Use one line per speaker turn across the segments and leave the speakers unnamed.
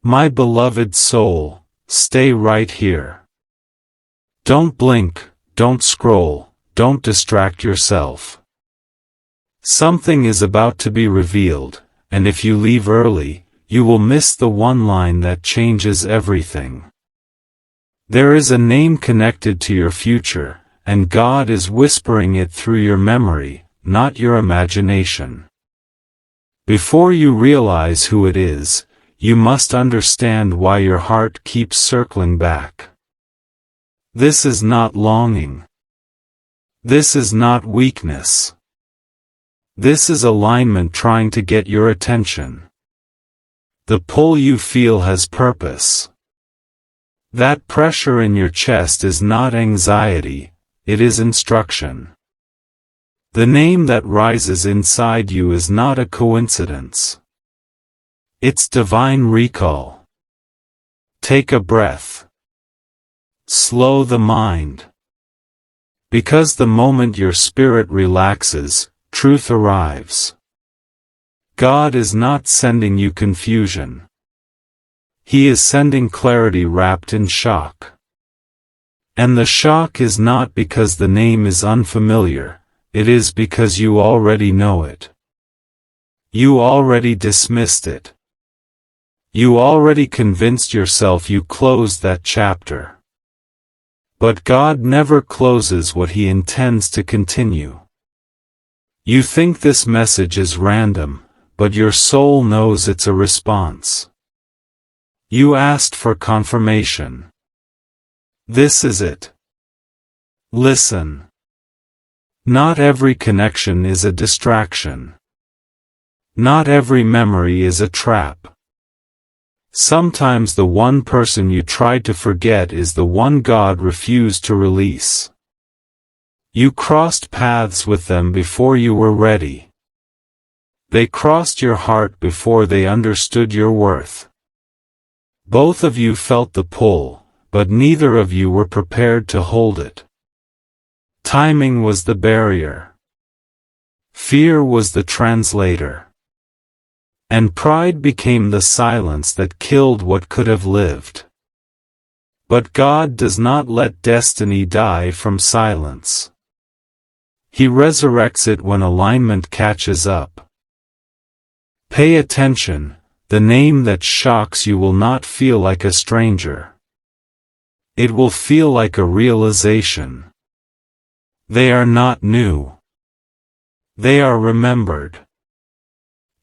My beloved soul, stay right here. Don't blink, don't scroll, don't distract yourself. Something is about to be revealed, and if you leave early, you will miss the one line that changes everything. There is a name connected to your future, and God is whispering it through your memory, not your imagination. Before you realize who it is, you must understand why your heart keeps circling back. This is not longing. This is not weakness. This is alignment trying to get your attention. The pull you feel has purpose. That pressure in your chest is not anxiety, it is instruction. The name that rises inside you is not a coincidence. It's divine recall. Take a breath. Slow the mind. Because the moment your spirit relaxes, truth arrives. God is not sending you confusion. He is sending clarity wrapped in shock. And the shock is not because the name is unfamiliar, it is because you already know it. You already dismissed it. You already convinced yourself you closed that chapter. But God never closes what He intends to continue. You think this message is random, but your soul knows it's a response. You asked for confirmation. This is it. Listen. Not every connection is a distraction. Not every memory is a trap. Sometimes the one person you tried to forget is the one God refused to release. You crossed paths with them before you were ready. They crossed your heart before they understood your worth. Both of you felt the pull, but neither of you were prepared to hold it. Timing was the barrier. Fear was the translator. And pride became the silence that killed what could have lived. But God does not let destiny die from silence. He resurrects it when alignment catches up. Pay attention, the name that shocks you will not feel like a stranger. It will feel like a realization. They are not new. They are remembered.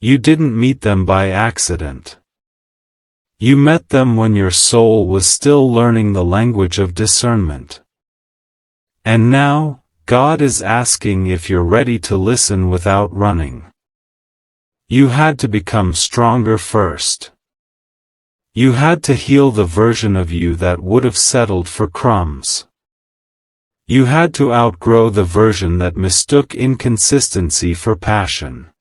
You didn't meet them by accident. You met them when your soul was still learning the language of discernment. And now, God is asking if you're ready to listen without running. You had to become stronger first. You had to heal the version of you that would have settled for crumbs. You had to outgrow the version that mistook inconsistency for passion.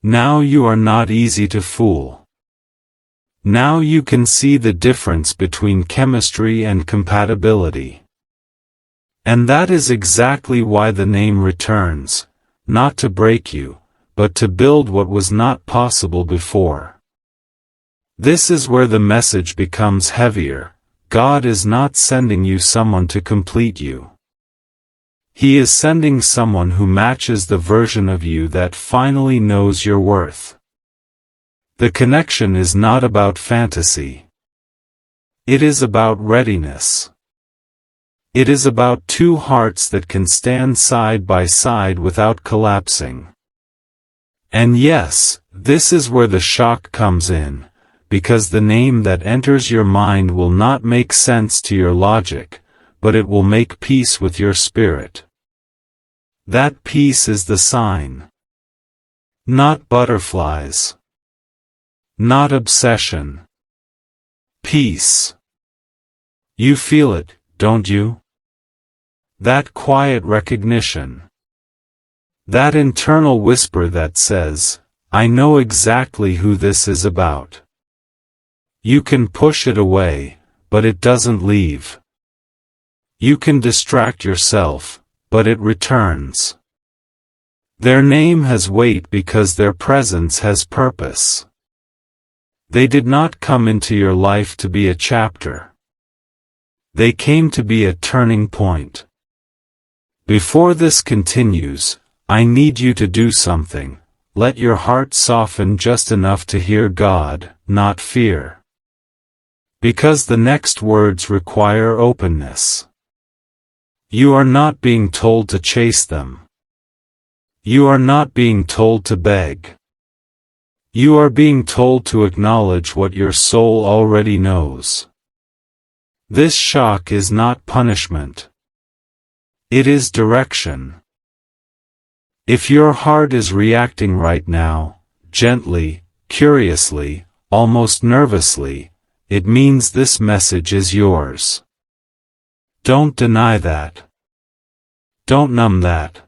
Now you are not easy to fool. Now you can see the difference between chemistry and compatibility. And that is exactly why the name returns, not to break you, but to build what was not possible before. This is where the message becomes heavier. God is not sending you someone to complete you. He is sending someone who matches the version of you that finally knows your worth. The connection is not about fantasy. It is about readiness. It is about two hearts that can stand side by side without collapsing. And yes, this is where the shock comes in, because the name that enters your mind will not make sense to your logic, but it will make peace with your spirit. That peace is the sign. Not butterflies. Not obsession. Peace. You feel it, don't you? That quiet recognition. That internal whisper that says, I know exactly who this is about. You can push it away, but it doesn't leave. You can distract yourself, but it returns. Their name has weight because their presence has purpose. They did not come into your life to be a chapter. They came to be a turning point. Before this continues, I need you to do something. Let your heart soften just enough to hear God, not fear. Because the next words require openness. You are not being told to chase them. You are not being told to beg. You are being told to acknowledge what your soul already knows. This shock is not punishment. It is direction. If your heart is reacting right now, gently, curiously, almost nervously, it means this message is yours. Don't deny that. Don't numb that.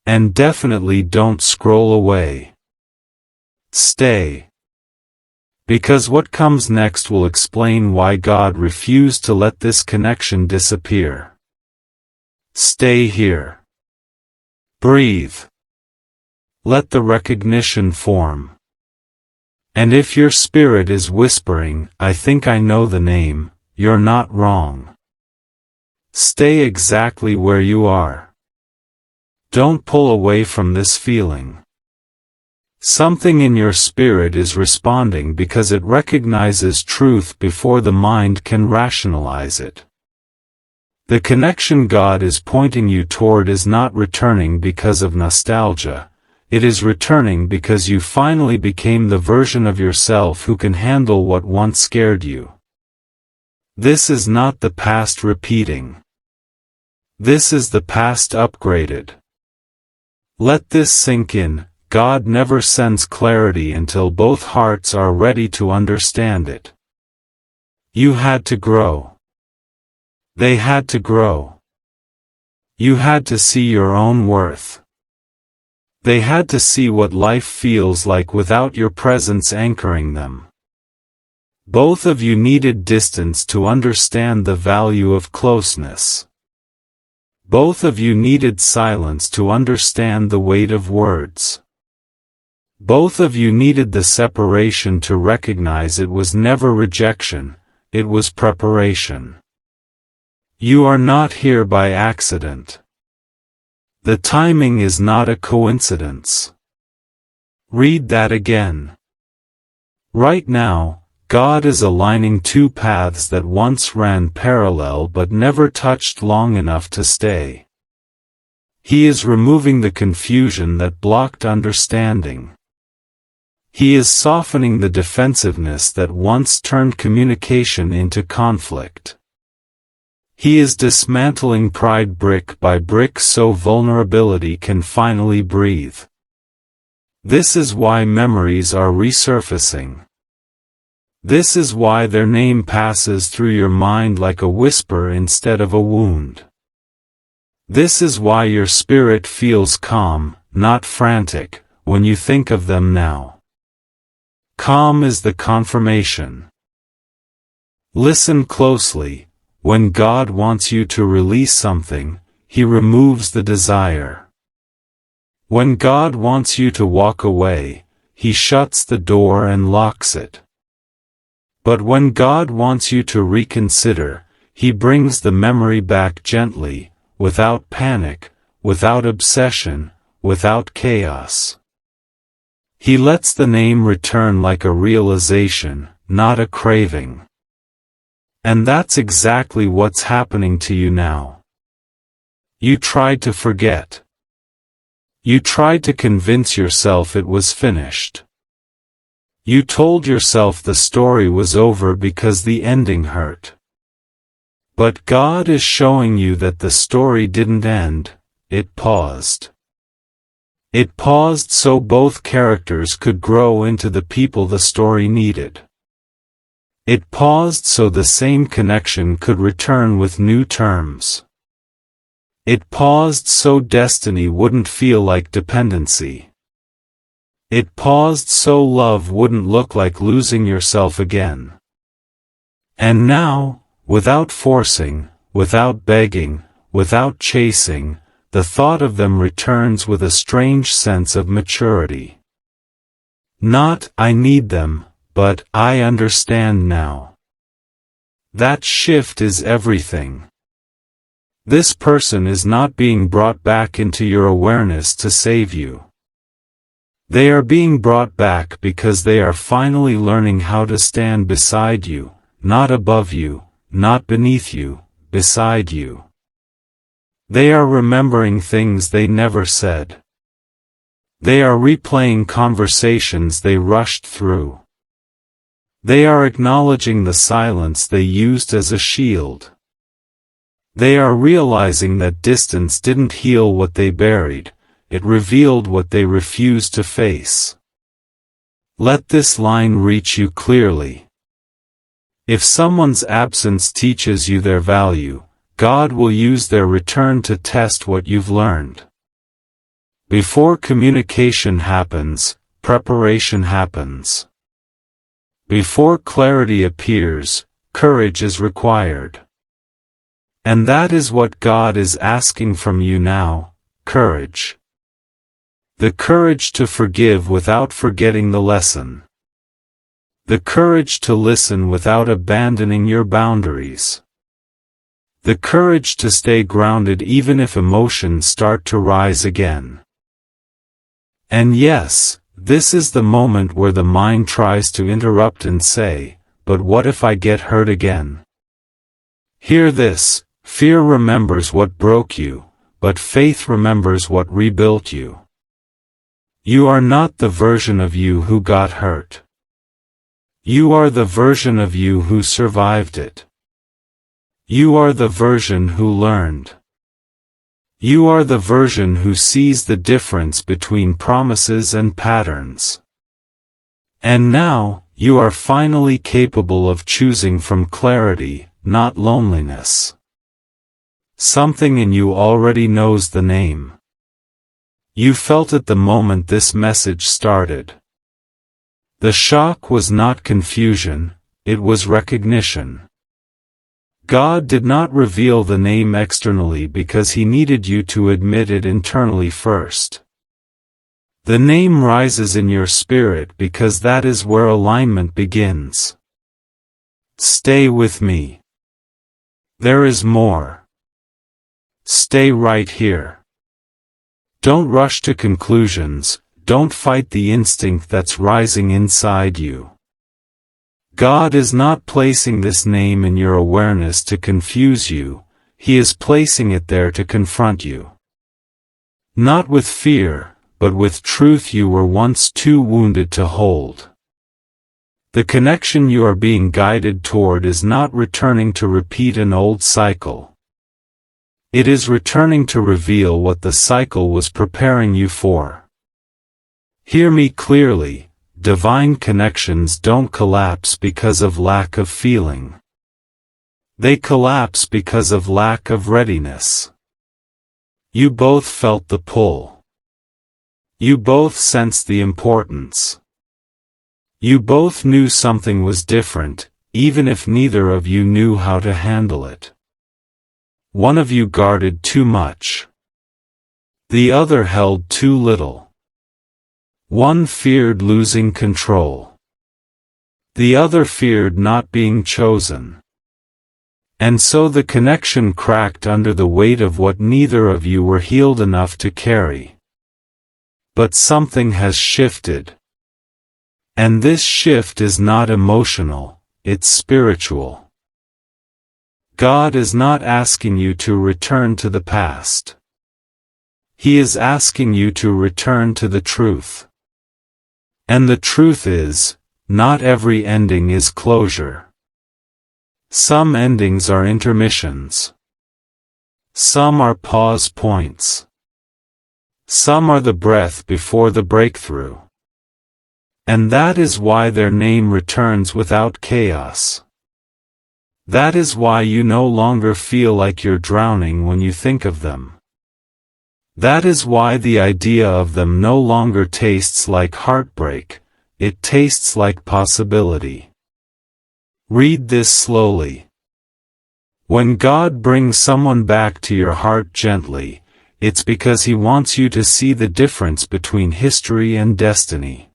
And definitely don't scroll away. Stay. Because what comes next will explain why God refused to let this connection disappear. Stay here. Breathe. Let the recognition form. And if your spirit is whispering, I think I know the name, you're not wrong. Stay exactly where you are. Don't pull away from this feeling. Something in your spirit is responding because it recognizes truth before the mind can rationalize it. The connection God is pointing you toward is not returning because of nostalgia. It is returning because you finally became the version of yourself who can handle what once scared you. This is not the past repeating. This is the past upgraded. Let this sink in. God never sends clarity until both hearts are ready to understand it. You had to grow. They had to grow. You had to see your own worth. They had to see what life feels like without your presence anchoring them. Both of you needed distance to understand the value of closeness. Both of you needed silence to understand the weight of words. Both of you needed the separation to recognize it was never rejection, it was preparation. You are not here by accident. The timing is not a coincidence. Read that again. Right now, God is aligning two paths that once ran parallel but never touched long enough to stay. He is removing the confusion that blocked understanding. He is softening the defensiveness that once turned communication into conflict. He is dismantling pride brick by brick so vulnerability can finally breathe. This is why memories are resurfacing. This is why their name passes through your mind like a whisper instead of a wound. This is why your spirit feels calm, not frantic, when you think of them now. Calm is the confirmation. Listen closely. When God wants you to release something, He removes the desire. When God wants you to walk away, He shuts the door and locks it. But when God wants you to reconsider, He brings the memory back gently, without panic, without obsession, without chaos. He lets the name return like a realization, not a craving. And that's exactly what's happening to you now. You tried to forget. You tried to convince yourself it was finished. You told yourself the story was over because the ending hurt. But God is showing you that the story didn't end, it paused. It paused so both characters could grow into the people the story needed. It paused so the same connection could return with new terms. It paused so destiny wouldn't feel like dependency. It paused so love wouldn't look like losing yourself again. And now, without forcing, without begging, without chasing, the thought of them returns with a strange sense of maturity. Not, I need them, but I understand now. That shift is everything. This person is not being brought back into your awareness to save you. They are being brought back because they are finally learning how to stand beside you, not above you, not beneath you, beside you. They are remembering things they never said. They are replaying conversations they rushed through. They are acknowledging the silence they used as a shield. They are realizing that distance didn't heal what they buried, it revealed what they refused to face. Let this line reach you clearly. If someone's absence teaches you their value, God will use their return to test what you've learned. Before communication happens, preparation happens. Before clarity appears, courage is required. And that is what God is asking from you now, courage. The courage to forgive without forgetting the lesson. The courage to listen without abandoning your boundaries. The courage to stay grounded even if emotions start to rise again. And yes, this is the moment where the mind tries to interrupt and say, but what if I get hurt again? Hear this, fear remembers what broke you, but faith remembers what rebuilt you. You are not the version of you who got hurt. You are the version of you who survived it. You are the version who learned. You are the version who sees the difference between promises and patterns. And now, you are finally capable of choosing from clarity, not loneliness. Something in you already knows the name. You felt it the moment this message started. The shock was not confusion, it was recognition. God did not reveal the name externally because He needed you to admit it internally first. The name rises in your spirit because that is where alignment begins. Stay with me. There is more. Stay right here. Don't rush to conclusions, don't fight the instinct that's rising inside you. God is not placing this name in your awareness to confuse you, He is placing it there to confront you. Not with fear, but with truth you were once too wounded to hold. The connection you are being guided toward is not returning to repeat an old cycle. It is returning to reveal what the cycle was preparing you for. Hear me clearly, divine connections don't collapse because of lack of feeling. They collapse because of lack of readiness. You both felt the pull. You both sensed the importance. You both knew something was different, even if neither of you knew how to handle it. One of you guarded too much. The other held too little. One feared losing control. The other feared not being chosen. And so the connection cracked under the weight of what neither of you were healed enough to carry. But something has shifted. And this shift is not emotional, it's spiritual. God is not asking you to return to the past. He is asking you to return to the truth. And the truth is, not every ending is closure. Some endings are intermissions. Some are pause points. Some are the breath before the breakthrough. And that is why their name returns without chaos. That is why you no longer feel like you're drowning when you think of them. That is why the idea of them no longer tastes like heartbreak, it tastes like possibility. Read this slowly. When God brings someone back to your heart gently, it's because He wants you to see the difference between history and destiny.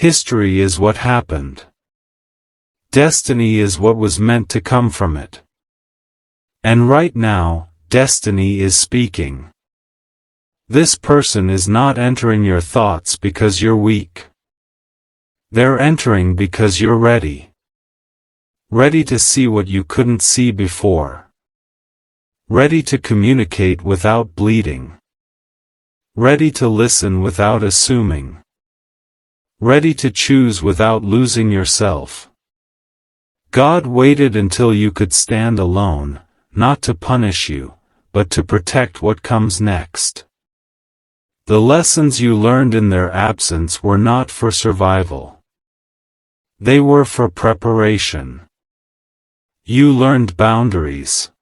History is what happened. Destiny is what was meant to come from it. And right now, destiny is speaking. This person is not entering your thoughts because you're weak. They're entering because you're ready. Ready to see what you couldn't see before. Ready to communicate without bleeding. Ready to listen without assuming. Ready to choose without losing yourself. God waited until you could stand alone, not to punish you, but to protect what comes next. The lessons you learned in their absence were not for survival. They were for preparation. You learned boundaries.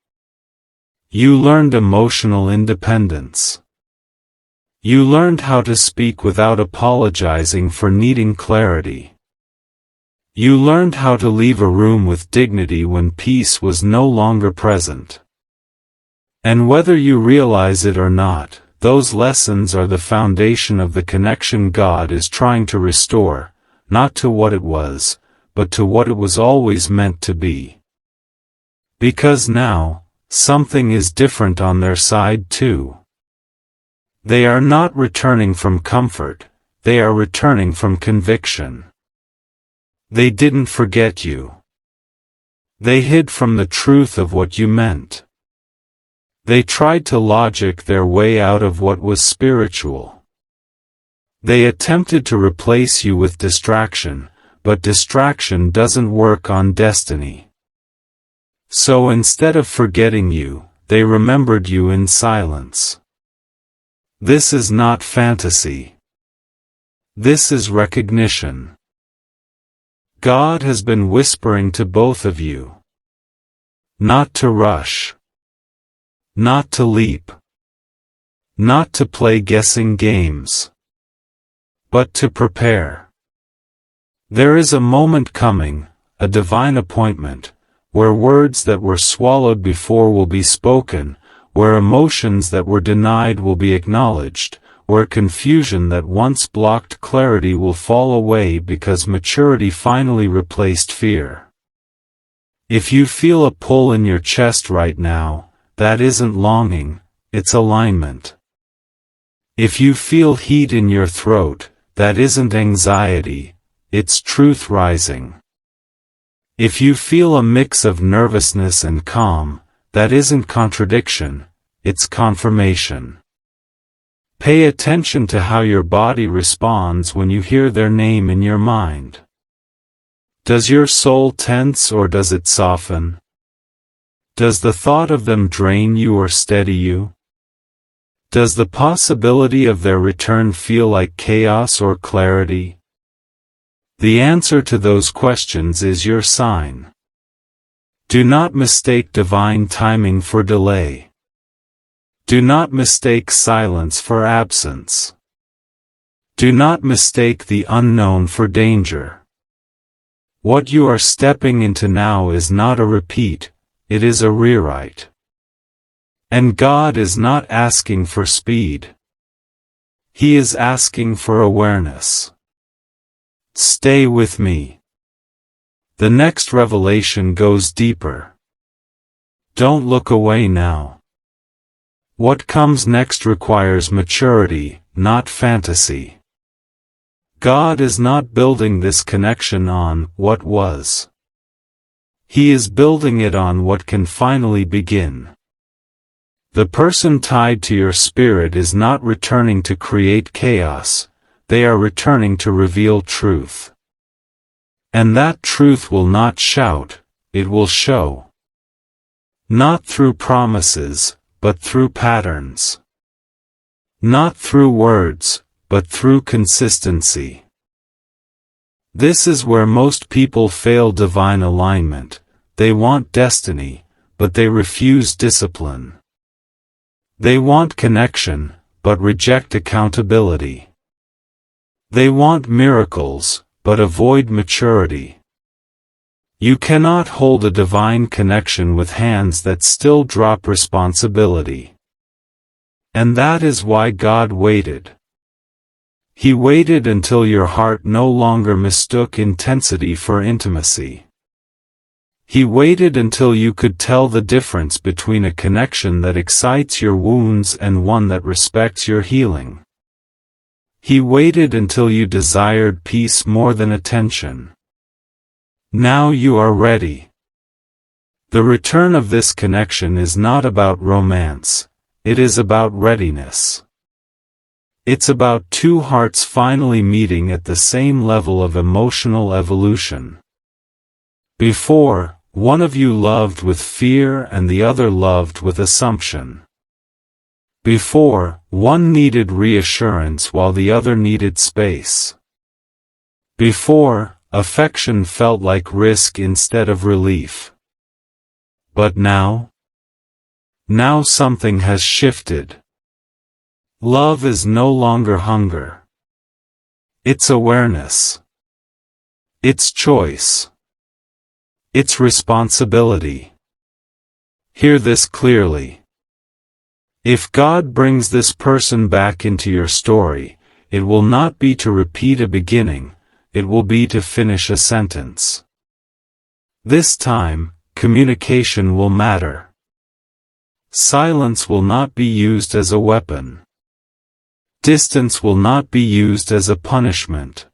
You learned emotional independence. You learned how to speak without apologizing for needing clarity. You learned how to leave a room with dignity when peace was no longer present. And whether you realize it or not, those lessons are the foundation of the connection God is trying to restore, not to what it was, but to what it was always meant to be. Because now, something is different on their side too. They are not returning from comfort, they are returning from conviction. They didn't forget you. They hid from the truth of what you meant. They tried to logic their way out of what was spiritual. They attempted to replace you with distraction, but distraction doesn't work on destiny. So instead of forgetting you, they remembered you in silence. This is not fantasy. This is recognition. God has been whispering to both of you. Not to rush. Not to leap. Not to play guessing games. But to prepare. There is a moment coming, a divine appointment, where words that were swallowed before will be spoken, where emotions that were denied will be acknowledged, where confusion that once blocked clarity will fall away because maturity finally replaced fear. If you feel a pull in your chest right now, that isn't longing, it's alignment. If you feel heat in your throat, that isn't anxiety, it's truth rising. If you feel a mix of nervousness and calm, that isn't contradiction, it's confirmation. Pay attention to how your body responds when you hear their name in your mind. Does your soul tense or does it soften? Does the thought of them drain you or steady you? Does the possibility of their return feel like chaos or clarity? The answer to those questions is your sign. Do not mistake divine timing for delay. Do not mistake silence for absence. Do not mistake the unknown for danger. What you are stepping into now is not a repeat, it is a rewrite. And God is not asking for speed. He is asking for awareness. Stay with me. The next revelation goes deeper. Don't look away now. What comes next requires maturity, not fantasy. God is not building this connection on what was. He is building it on what can finally begin. The person tied to your spirit is not returning to create chaos, they are returning to reveal truth. And that truth will not shout, it will show. Not through promises, but through patterns. Not through words, but through consistency. This is where most people fail divine alignment. They want destiny, but they refuse discipline. They want connection, but reject accountability. They want miracles, but avoid maturity. You cannot hold a divine connection with hands that still drop responsibility. And that is why God waited. He waited until your heart no longer mistook intensity for intimacy. He waited until you could tell the difference between a connection that excites your wounds and one that respects your healing. He waited until you desired peace more than attention. Now you are ready. The return of this connection is not about romance, it is about readiness. It's about two hearts finally meeting at the same level of emotional evolution. Before, one of you loved with fear and the other loved with assumption. Before, one needed reassurance while the other needed space. Before, affection felt like risk instead of relief. But now? Now something has shifted. Love is no longer hunger. It's awareness. It's choice. It's responsibility. Hear this clearly. If God brings this person back into your story, it will not be to repeat a beginning, it will be to finish a sentence. This time, communication will matter. Silence will not be used as a weapon. Distance will not be used as a punishment.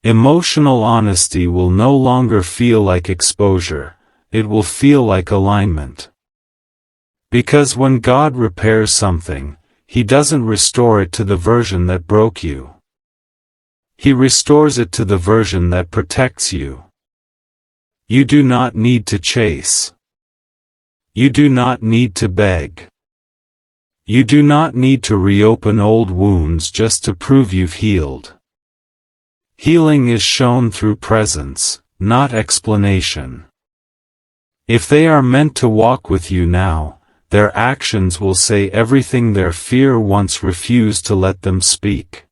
Emotional honesty will no longer feel like exposure, it will feel like alignment. Because when God repairs something, He doesn't restore it to the version that broke you. He restores it to the version that protects you. You do not need to chase. You do not need to beg. You do not need to reopen old wounds just to prove you've healed. Healing is shown through presence, not explanation. If they are meant to walk with you now, their actions will say everything their fear once refused to let them speak.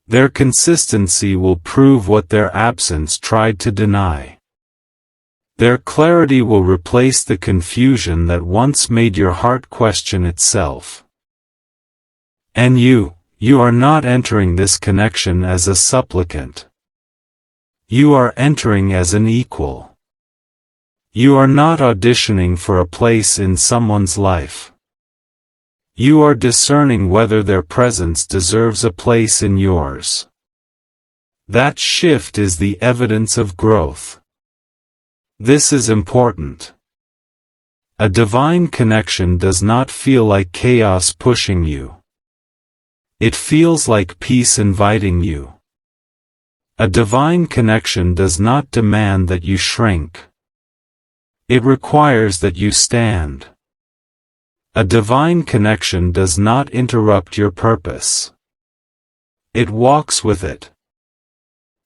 Their consistency will prove what their absence tried to deny. Their clarity will replace the confusion that once made your heart question itself. And you are not entering this connection as a supplicant. You are entering as an equal. You are not auditioning for a place in someone's life. You are discerning whether their presence deserves a place in yours. That shift is the evidence of growth. This is important. A divine connection does not feel like chaos pushing you. It feels like peace inviting you. A divine connection does not demand that you shrink. It requires that you stand. A divine connection does not interrupt your purpose. It walks with it.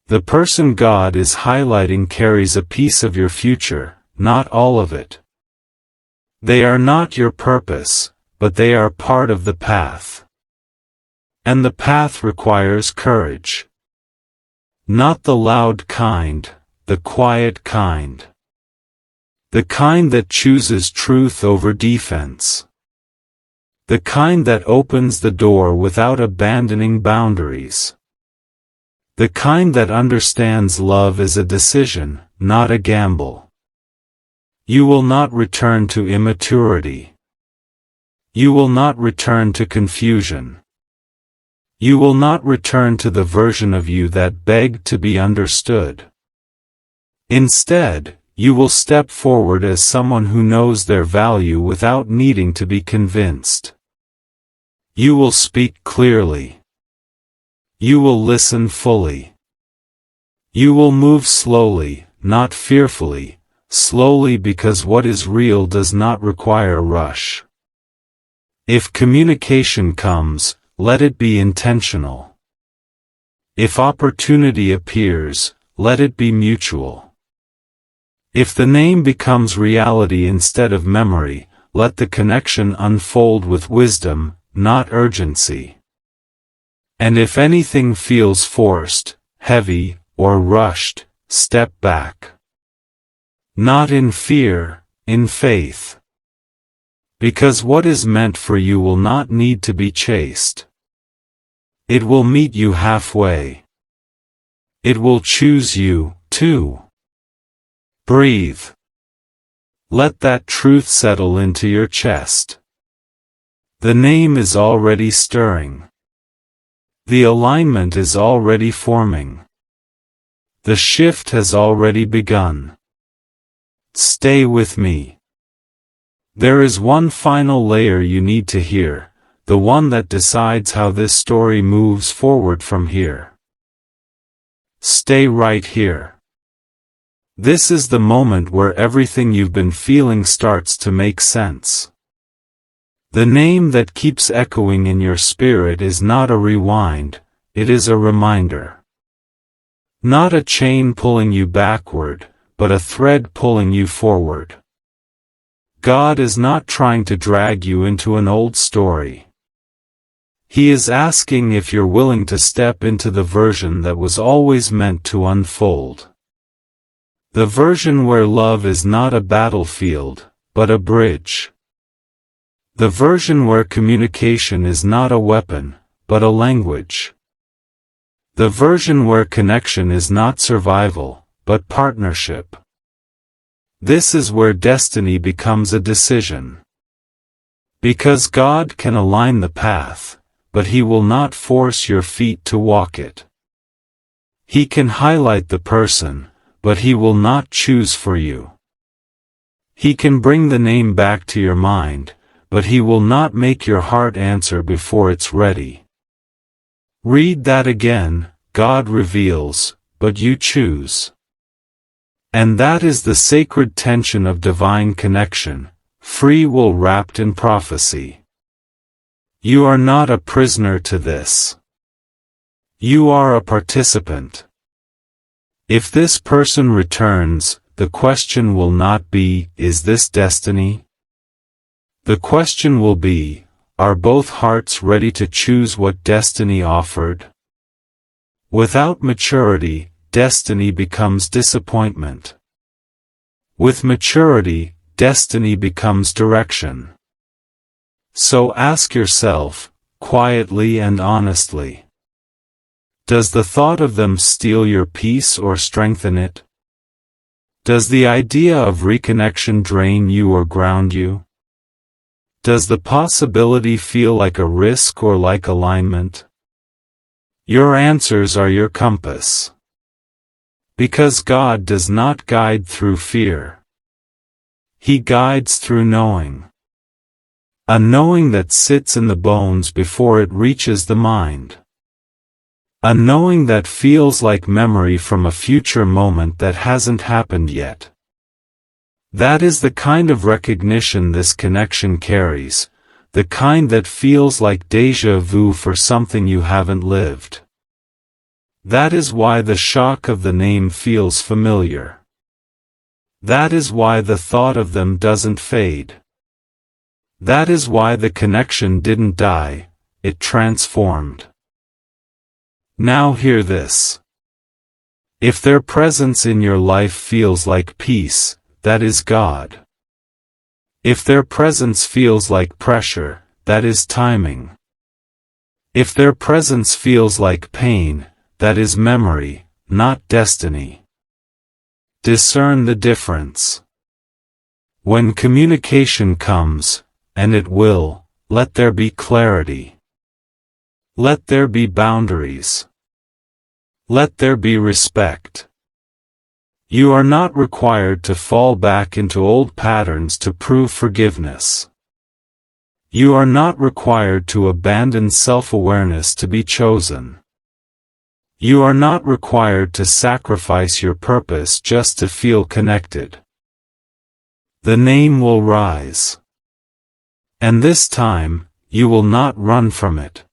The person God is highlighting carries a piece of your future, not all of it. They are not your purpose, but they are part of the path. And the path requires courage. Not the loud kind, the quiet kind. The kind that chooses truth over defense. The kind that opens the door without abandoning boundaries. The kind that understands love as a decision, not a gamble. You will not return to immaturity. You will not return to confusion. You will not return to the version of you that begged to be understood. Instead, you will step forward as someone who knows their value without needing to be convinced. You will speak clearly. You will listen fully. You will move slowly, not fearfully, slowly because what is real does not require a rush. If communication comes, let it be intentional. If opportunity appears, let it be mutual. If the name becomes reality instead of memory, let the connection unfold with wisdom, not urgency. And if anything feels forced, heavy, or rushed, step back. Not in fear, in faith. Because what is meant for you will not need to be chased. It will meet you halfway. It will choose you, too. Breathe. Let that truth settle into your chest. The name is already stirring. The alignment is already forming. The shift has already begun. Stay with me. There is one final layer you need to hear, the one that decides how this story moves forward from here. Stay right here. This is the moment where everything you've been feeling starts to make sense. The name that keeps echoing in your spirit is not a rewind, it is a reminder. Not a chain pulling you backward, but a thread pulling you forward. God is not trying to drag you into an old story. He is asking if you're willing to step into the version that was always meant to unfold. The version where love is not a battlefield, but a bridge. The version where communication is not a weapon, but a language. The version where connection is not survival, but partnership. This is where destiny becomes a decision. Because God can align the path, but He will not force your feet to walk it. He can highlight the person, but He will not choose for you. He can bring the name back to your mind, but He will not make your heart answer before it's ready. Read that again. God reveals, but you choose. And that is the sacred tension of divine connection, free will wrapped in prophecy. You are not a prisoner to this. You are a participant. If this person returns, the question will not be, is this destiny? The question will be, are both hearts ready to choose what destiny offered? Without maturity, destiny becomes disappointment. With maturity, destiny becomes direction. So ask yourself, quietly and honestly. Does the thought of them steal your peace or strengthen it? Does the idea of reconnection drain you or ground you? Does the possibility feel like a risk or like alignment? Your answers are your compass. Because God does not guide through fear. He guides through knowing. A knowing that sits in the bones before it reaches the mind. A knowing that feels like memory from a future moment that hasn't happened yet. That is the kind of recognition this connection carries, the kind that feels like déjà vu for something you haven't lived. That is why the shock of the name feels familiar. That is why the thought of them doesn't fade. That is why the connection didn't die, it transformed. Now hear this. If their presence in your life feels like peace, that is God. If their presence feels like pressure, that is timing. If their presence feels like pain, that is memory, not destiny. Discern the difference. When communication comes, and it will, let there be clarity. Let there be boundaries. Let there be respect. You are not required to fall back into old patterns to prove forgiveness. You are not required to abandon self-awareness to be chosen. You are not required to sacrifice your purpose just to feel connected. The name will rise. And this time, you will not run from it.